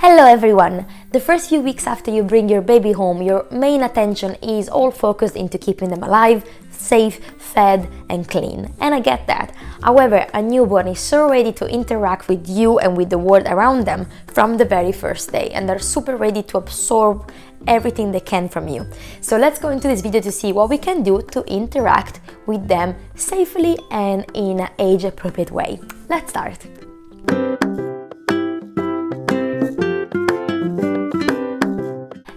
Hello everyone! The first few weeks after you bring your baby home, your main attention is all focused into keeping them alive, safe, fed and clean. And I get that. However, a newborn is so ready to interact with you and with the world around them from the very first day, and they're super ready to absorb everything they can from you. So let's go into this video to see what we can do to interact with them safely and in an age-appropriate way. Let's start.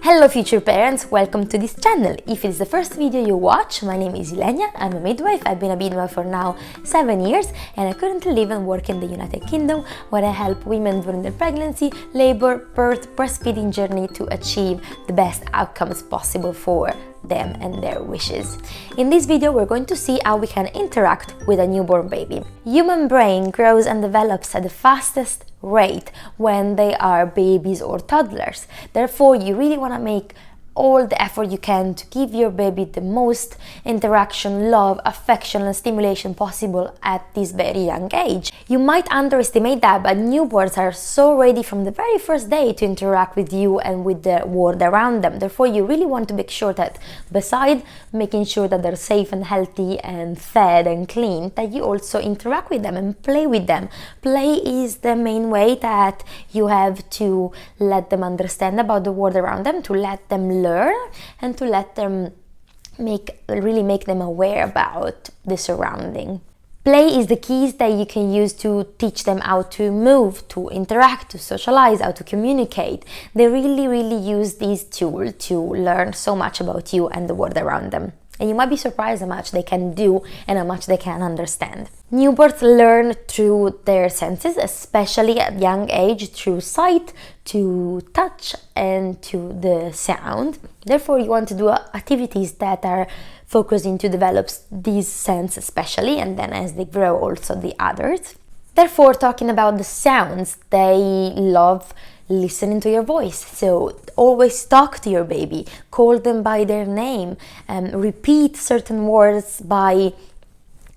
Hello future parents, welcome to this channel. If it's the first video you watch, my name is Ilenia, I'm a midwife. I've been a midwife for now 7 years and I currently live and work in the United Kingdom, where I help women during their pregnancy, labor, birth, breastfeeding journey to achieve the best outcomes possible for them and their wishes. In this video we're going to see how we can interact with a newborn baby. Human brain grows and develops at the fastest rate when they are babies or toddlers. Therefore, you really want to make all the effort you can to give your baby the most interaction, love, affection and stimulation possible at this very young age. You might underestimate that, but newborns are so ready from the very first day to interact with you and with the world around them. Therefore, you really want to make sure that beside making sure that they're safe and healthy and fed and clean, that you also interact with them and play with them. Play is the main way that you have to let them understand about the world around them, to let them learn and to let them make them aware about the surrounding. Play is the keys that you can use to teach them how to move, to interact, to socialize, how to communicate. They really use this tool to learn so much about you and the world around them. And you might be surprised how much they can do and how much they can understand. Newborns learn through their senses, especially at young age, through sight, to touch and to the sound. Therefore, you want to do activities that are focused into develop these sense especially, and then as they grow also the others. Therefore, talking about the sounds, they love listening to your voice. So always talk to your baby, call them by their name, repeat certain words by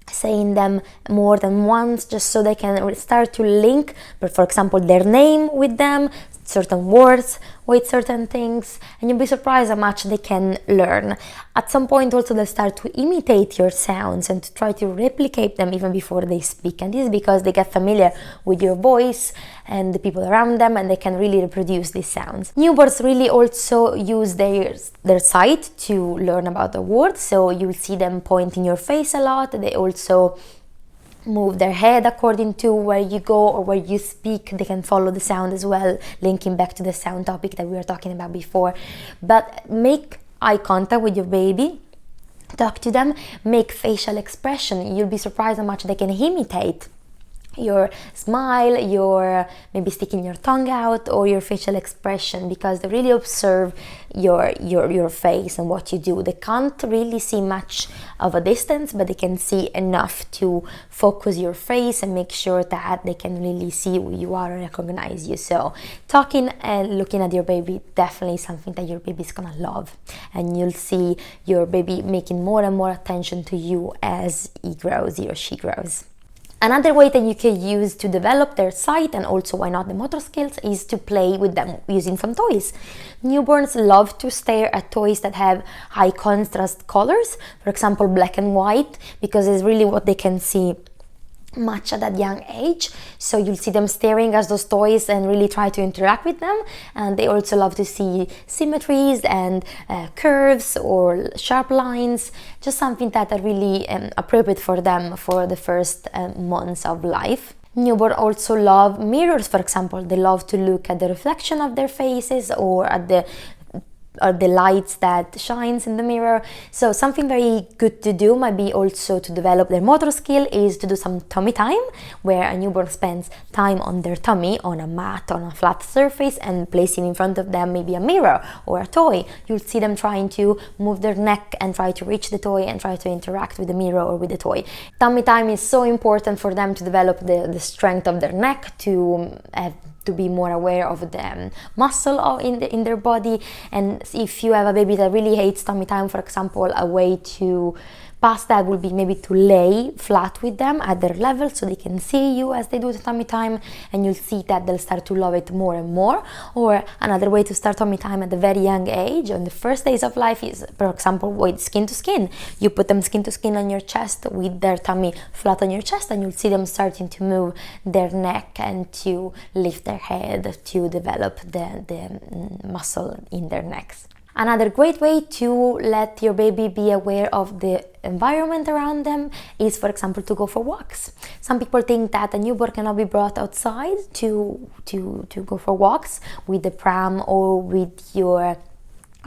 saying them more than once, just so they can start to link, but for example, their name with them, certain words with certain things, and you'll be surprised how much they can learn. At some point also they'll start to imitate your sounds and to try to replicate them even before they speak, and this is because they get familiar with your voice and the people around them, and they can really reproduce these sounds. Newborns really also use their sight to learn about the world, so you'll see them pointing your face a lot. They also move their head according to where you go or where you speak. They can follow the sound as well, linking back to the sound topic that we were talking about before. But make eye contact with your baby, talk to them, make facial expression. You'll be surprised how much they can imitate your smile, your maybe sticking your tongue out, or your facial expression, because they really observe your face and what you do. They can't really see much of a distance, but they can see enough to focus your face and make sure that they can really see who you are and recognize you. So talking and looking at your baby definitely something that your baby is gonna love, and you'll see your baby making more and more attention to you as he or she grows. Another way that you can use to develop their sight and also, why not, the motor skills, is to play with them using some toys. Newborns love to stare at toys that have high contrast colors, for example black and white, because it's really what they can see much at that young age. So you'll see them staring at those toys and really try to interact with them. And they also love to see symmetries and curves or sharp lines, just something that are really appropriate for them for the first months of life. Newborns also love mirrors, for example. They love to look at the reflection of their faces or at the lights that shines in the mirror. So something very good to do might be also to develop their motor skill is to do some tummy time, where a newborn spends time on their tummy on a mat, on a flat surface, and placing in front of them maybe a mirror or a toy. You'll see them trying to move their neck and try to reach the toy and try to interact with the mirror or with the toy. Tummy time is so important for them to develop the strength of their neck, to be more aware of the muscle in their body. And if you have a baby that really hates tummy time, for example, a way to Past that will be maybe to lay flat with them at their level so they can see you as they do the tummy time, and you'll see that they'll start to love it more and more. Or another way to start tummy time at a very young age, on the first days of life, is, for example, with skin to skin. You put them skin to skin on your chest with their tummy flat on your chest, and you'll see them starting to move their neck and to lift their head to develop the muscle in their necks. Another great way to let your baby be aware of the environment around them is, for example, to go for walks. Some people think that a newborn cannot be brought outside to go for walks with the pram or with your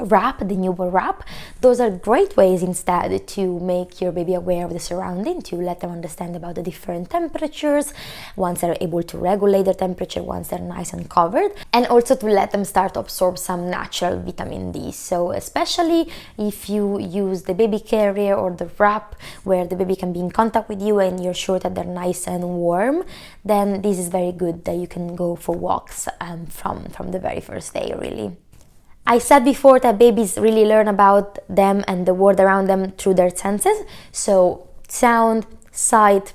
wrap, the newborn wrap. Those are great ways instead to make your baby aware of the surrounding, to let them understand about the different temperatures once they're able to regulate their temperature, once they're nice and covered, and also to let them start to absorb some natural vitamin D. So especially if you use the baby carrier or the wrap where the baby can be in contact with you and you're sure that they're nice and warm, then this is very good that you can go for walks from the very first day, really. I said before that babies really learn about them and the world around them through their senses, so sound, sight,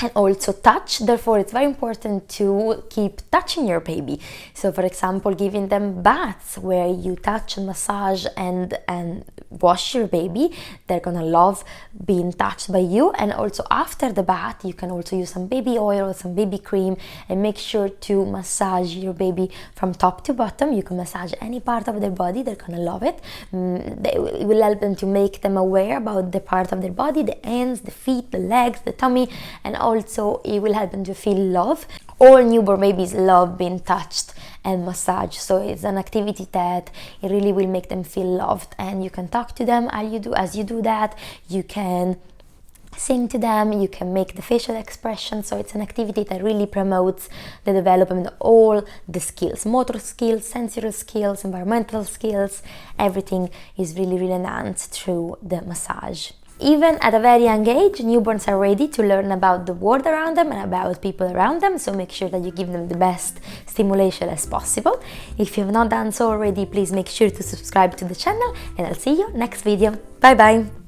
and also touch. Therefore, it's very important to keep touching your baby. So, for example, giving them baths where you touch and massage and wash your baby. They're gonna love being touched by you. And also after the bath, you can also use some baby oil or some baby cream and make sure to massage your baby from top to bottom. You can massage any part of their body. They're gonna love it. It will help them to make them aware about the part of their body, the hands, the feet, the legs, the tummy, and also it will help them to feel love. All newborn babies love being touched and massaged, so it's an activity that it really will make them feel loved, and you can talk to them as you do that. You can sing to them, you can make the facial expression. So it's an activity that really promotes the development of all the skills, motor skills, sensory skills, environmental skills. Everything is really enhanced through the massage. Even at a very young age, newborns are ready to learn about the world around them and about people around them, so make sure that you give them the best stimulation as possible. If you have not done so already, please make sure to subscribe to the channel, and I'll see you next video. Bye bye!